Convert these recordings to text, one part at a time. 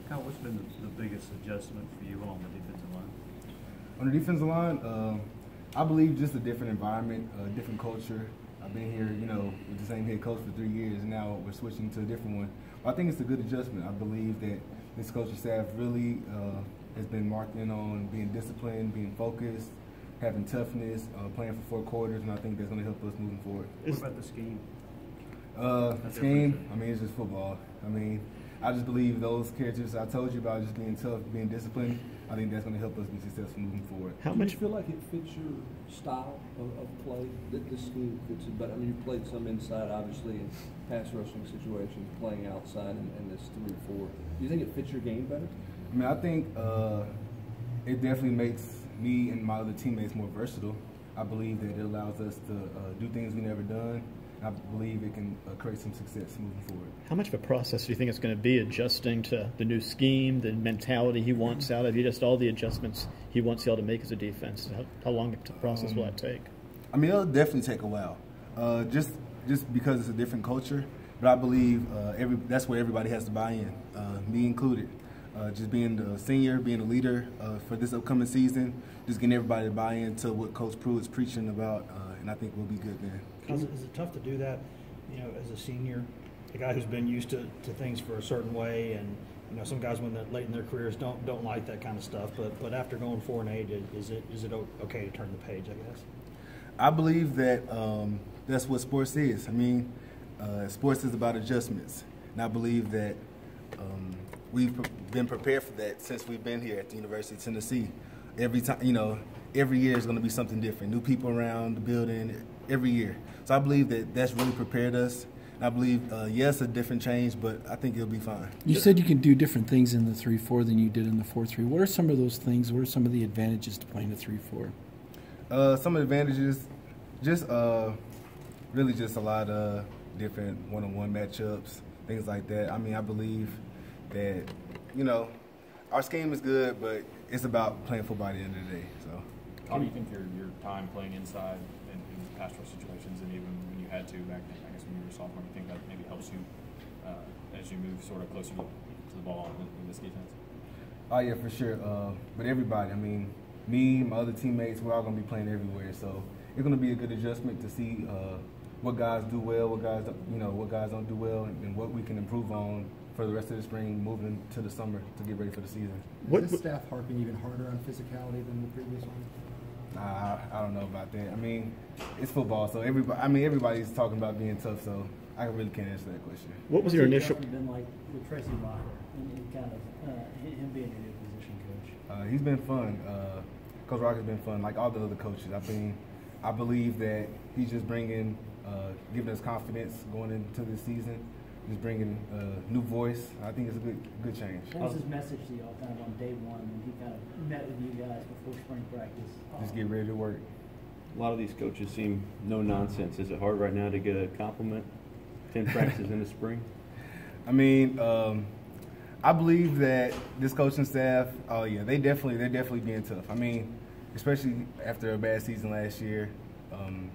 Kyle, what's been the biggest adjustment for you on the defensive line? On the defensive line, I believe just a different environment, a different culture. I've been here, with the same head coach for 3 years, and now we're switching to a different one. But I think it's a good adjustment. I believe that this coaching staff really has been marked in on being disciplined, being focused, having toughness, playing for 4 quarters, and I think that's going to help us moving forward. What about the scheme? Scheme, it's just football. I just believe those characters I told you about, just being tough, being disciplined, I think that's going to help us be successful moving forward. How much? Do you feel like it fits your style of play, that this scheme fits it? But you played some inside, obviously, in pass rushing situations, playing outside in this 3-4. Do you think it fits your game better? I think it definitely makes me and my other teammates more versatile. I believe that it allows us to do things we've never done. I believe it can create some success moving forward. How much of a process do you think it's going to be adjusting to the new scheme, the mentality he wants out of you, just all the adjustments he wants y'all to make as a defense? How long a process will that take? It'll definitely take a while, just because it's a different culture. But I believe that's where everybody has to buy in, me included. Just being the senior, being a leader for this upcoming season, just getting everybody to buy into what Coach Pruitt's preaching about, and I think we'll be good then. Is it tough to do that, as a senior, a guy who's been used to things for a certain way, and some guys when they're late in their careers don't like that kind of stuff. But after going 4-8, is it okay to turn the page? I guess. I believe that that's what sports is. Sports is about adjustments, and I believe that we've been prepared for that since we've been here at the University of Tennessee. Every time, every year is going to be something different. New people around the building every year. So I believe that that's really prepared us. And I believe, yes, a different change, but I think it'll be fine. You said you can do different things in the 3-4 than you did in the 4-3. What are some of those things? What are some of the advantages to playing a 3-4? Some of the advantages, just really just a lot of different one-on-one matchups, things like that. I believe that, our scheme is good, but it's about playing football at the end of the day. So, how do you think your time playing inside in pass rush situations, and even when you had to back then, I guess when you were a sophomore, do you think that maybe helps you as you move sort of closer to the ball in this defense? Oh yeah, for sure. But everybody, me, my other teammates, we're all going to be playing everywhere. So it's going to be a good adjustment to see what guys do well, what guys don't do well, and what we can improve on for the rest of the spring, moving to the summer to get ready for the season. Is this staff harping even harder on physicality than the previous one? I don't know about that. It's football, so everybody's talking about being tough, so I really can't answer that question. What was your initial? What's it been like with Tracy Locker and kind of him being your new position coach? He's been fun. Coach Rocker's been fun, like all the other coaches. I believe that he's just giving us confidence going into this season. Just bringing a new voice. I think it's a good change. What was his message to y'all kind of on day one when he kind of met with you guys before spring practice? Just get ready to work. A lot of these coaches seem no nonsense. Is it hard right now to get a compliment? 10 practices in the spring? I believe that this coaching staff, they're definitely being tough. Especially after a bad season last year.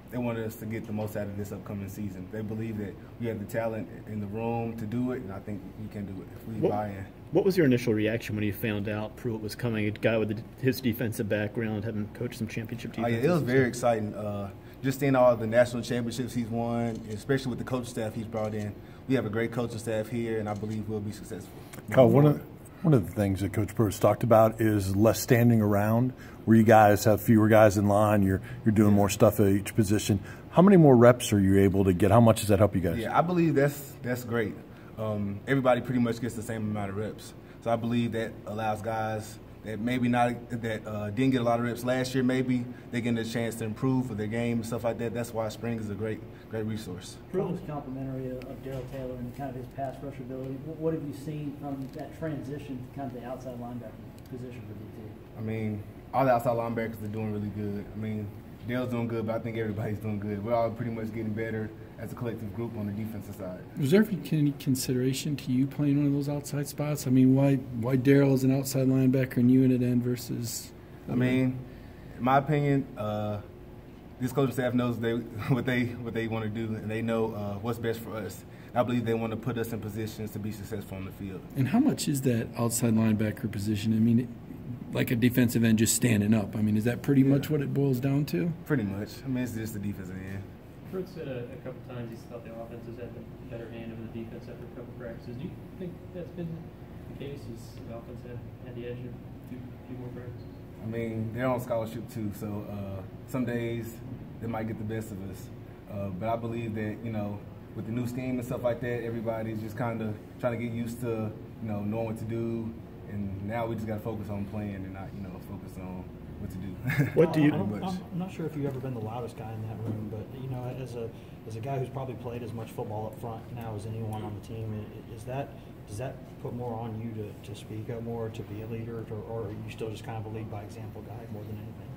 They wanted us to get the most out of this upcoming season. They believe that we have the talent in the room to do it, and I think we can do it if we buy in. What was your initial reaction when you found out Pruitt was coming, a guy with his defensive background, having coached some championship defenses? It was very exciting. Just seeing all the national championships he's won, especially with the coaching staff he's brought in. We have a great coaching staff here, and I believe we'll be successful. Kyle, one of the things that Coach Pruitt's talked about is less standing around, where you guys have fewer guys in line. You're doing more stuff at each position. How many more reps are you able to get? How much does that help you guys? Yeah, I believe that's great. Everybody pretty much gets the same amount of reps. So I believe that allows guys that didn't get a lot of reps last year, maybe they get a chance to improve for their game and stuff like that. That's why spring is a great resource. Pruitt was complimentary of Daryl Taylor and kind of his pass rush ability. What have you seen from that transition to kind of the outside linebacker position for DT? All the outside linebackers are doing really good. Dale's doing good, but I think everybody's doing good. We're all pretty much getting better as a collective group on the defensive side. Was there any consideration to you playing one of those outside spots? Why Daryl is an outside linebacker and you in an end versus? In my opinion, this coaching staff knows what they want to do, and they know what's best for us. I believe they want to put us in positions to be successful on the field. And how much is that outside linebacker position? I mean, like a defensive end just standing up. I mean, is that pretty much what it boils down to? Pretty much. I mean, it's just the defensive end. Brooks said a couple times he thought the offense has had the better hand over the defense after a couple practices. Do you think that's been the case? Has the offense had the edge in a few more practices? I mean, they're on scholarship too, so some days they might get the best of us. But I believe that, you know, with the new scheme and stuff like that, everybody's just kind of trying to get used to, you know, knowing what to do. And now we just got to focus on playing and not, you know, focus on what to do. What do you? I'm not sure if you've ever been the loudest guy in that room, but you know, as a guy who's probably played as much football up front now as anyone on the team, does that put more on you to speak up more, to be a leader, or are you still just kind of a lead by example guy more than anything?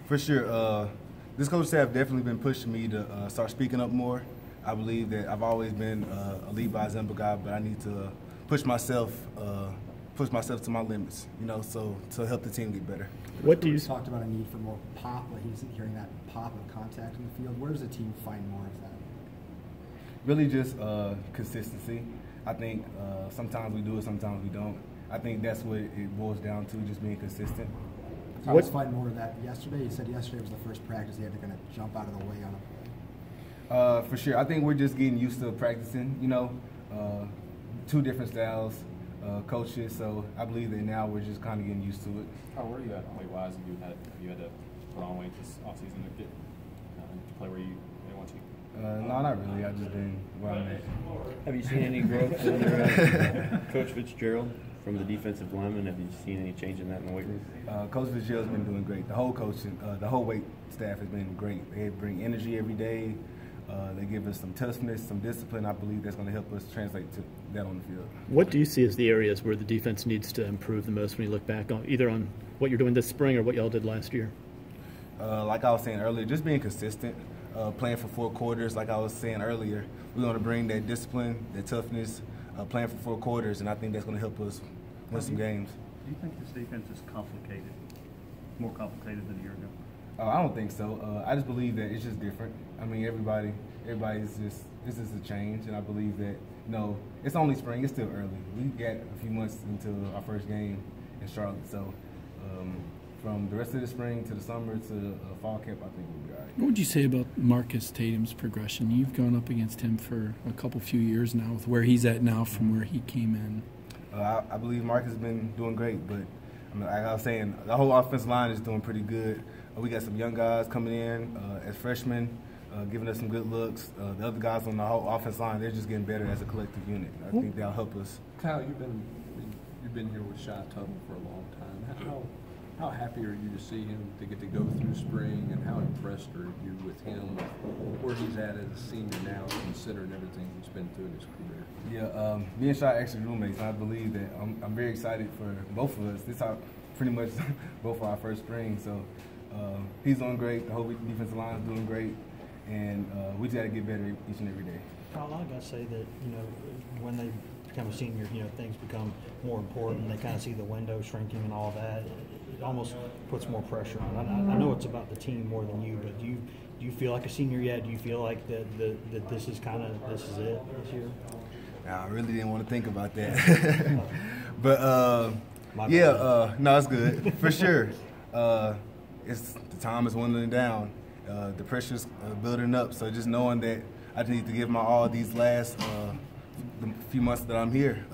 For sure. This coach staff definitely been pushing me to start speaking up more. I believe that I've always been a lead by example guy, but I need to push myself to my limits, you know, so to help the team get better. What do you talked about a need for more pop, like he's hearing that pop of contact in the field. Where does the team find more of that? Really just consistency. I think sometimes we do it, sometimes we don't. I think that's what it boils down to, just being consistent. I was fighting more of that yesterday. You said yesterday was the first practice. They had to kind of jump out of the way on a play. For sure. I think we're just getting used to practicing, you know, two different styles, coaches. So I believe that now we're just kind of getting used to it. How were you at weight-wise? Have you had to put on weight this offseason to get to play where you want to? No, not really. I've just been where I'm at. Have you seen any growth under Coach Fitzgerald from the defensive lineman? Have you seen any change in that in the weight room? Coach Fitzgerald's been doing great. The whole coaching, the whole weight staff has been great. They bring energy every day. They give us some toughness, some discipline. I believe that's going to help us translate to that on the field. What do you see as the areas where the defense needs to improve the most when you look back on either on what you're doing this spring or what y'all did last year? Like I was saying earlier, just being consistent, playing for 4 quarters. Like I was saying earlier, we're going to bring that discipline, that toughness, playing for 4 quarters, and I think that's going to help us win some games. Do you think this defense is complicated, more complicated than a year ago? I don't think so. I just believe that it's just different. I mean, everybody's just, this is a change, and I believe that, you know, it's only spring, it's still early. We got a few months until our first game in Charlotte, so from the rest of the spring to the summer to fall camp, I think we'll be all right. What would you say about Marcus Tatum's progression? You've gone up against him for a few years now, with where he's at now from where he came in. I believe Marcus has been doing great, but I mean, like I was saying, the whole offensive line is doing pretty good. We got some young guys coming in as freshmen, giving us some good looks. The other guys on the whole offensive line, they're just getting better as a collective unit. I think that'll help us. Kyle, you've been here with Shy Tuttle for a long time. How happy are you to see him to get to go through spring, and how impressed are you with him, where he's at as a senior now, considering everything he's been through in his career? Yeah, me and Shy actually roommates, and I believe that I'm very excited for both of us. This is pretty much both of our first spring, so he's doing great. The whole defensive line is doing great, and we just got to get better each and every day. Kyle, a lot of guys say that, you know, when they become a senior, you know, things become more important. They kind of see the window shrinking and all that. It almost puts more pressure on. I know it's about the team more than you, but do you feel like a senior yet? Do you feel like that this is it this year? I really didn't want to think about that, but no, it's good for sure. It's the time is winding down. The pressure's building up. So just knowing that I need to give my all these last the few months that I'm here.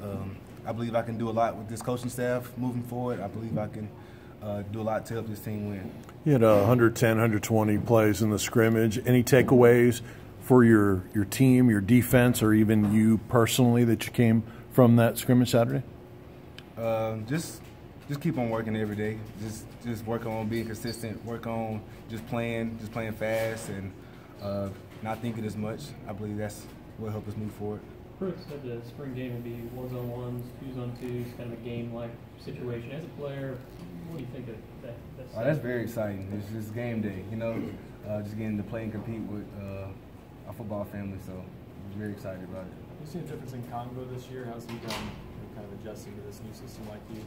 I believe I can do a lot with this coaching staff moving forward. I believe I can do a lot to help this team win. You had 110, 120 plays in the scrimmage. Any takeaways for your team, your defense, or even you personally that you came from that scrimmage Saturday? Just keep on working every day. Just work on being consistent. Work on just playing fast, and not thinking as much. I believe that's what helps us move forward. Brooks said the spring game will be 1-on-1s, 2-on-2s, kind of a game-like situation. As a player, what do you think of that? That's very exciting. It's just game day, you know, just getting to play and compete with our football family. So I'm very excited about it. You see a difference in Congo this year? How's he done, kind of adjusting to this new system like you?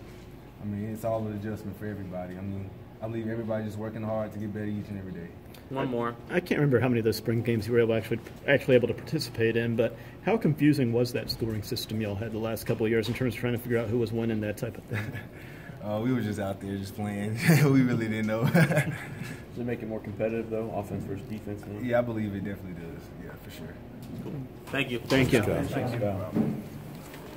I mean, it's all an adjustment for everybody. I mean, I believe everybody's just working hard to get better each and every day. One more. I can't remember how many of those spring games you were actually able to participate in, but how confusing was that scoring system y'all had the last couple of years in terms of trying to figure out who was winning, that type of thing? We were just out there just playing. We really didn't know. Does it make it more competitive, though, offense versus defense? Yeah, I believe it definitely does. Yeah, for sure. Thank you. Thank you. Good job. Thanks, Kyle.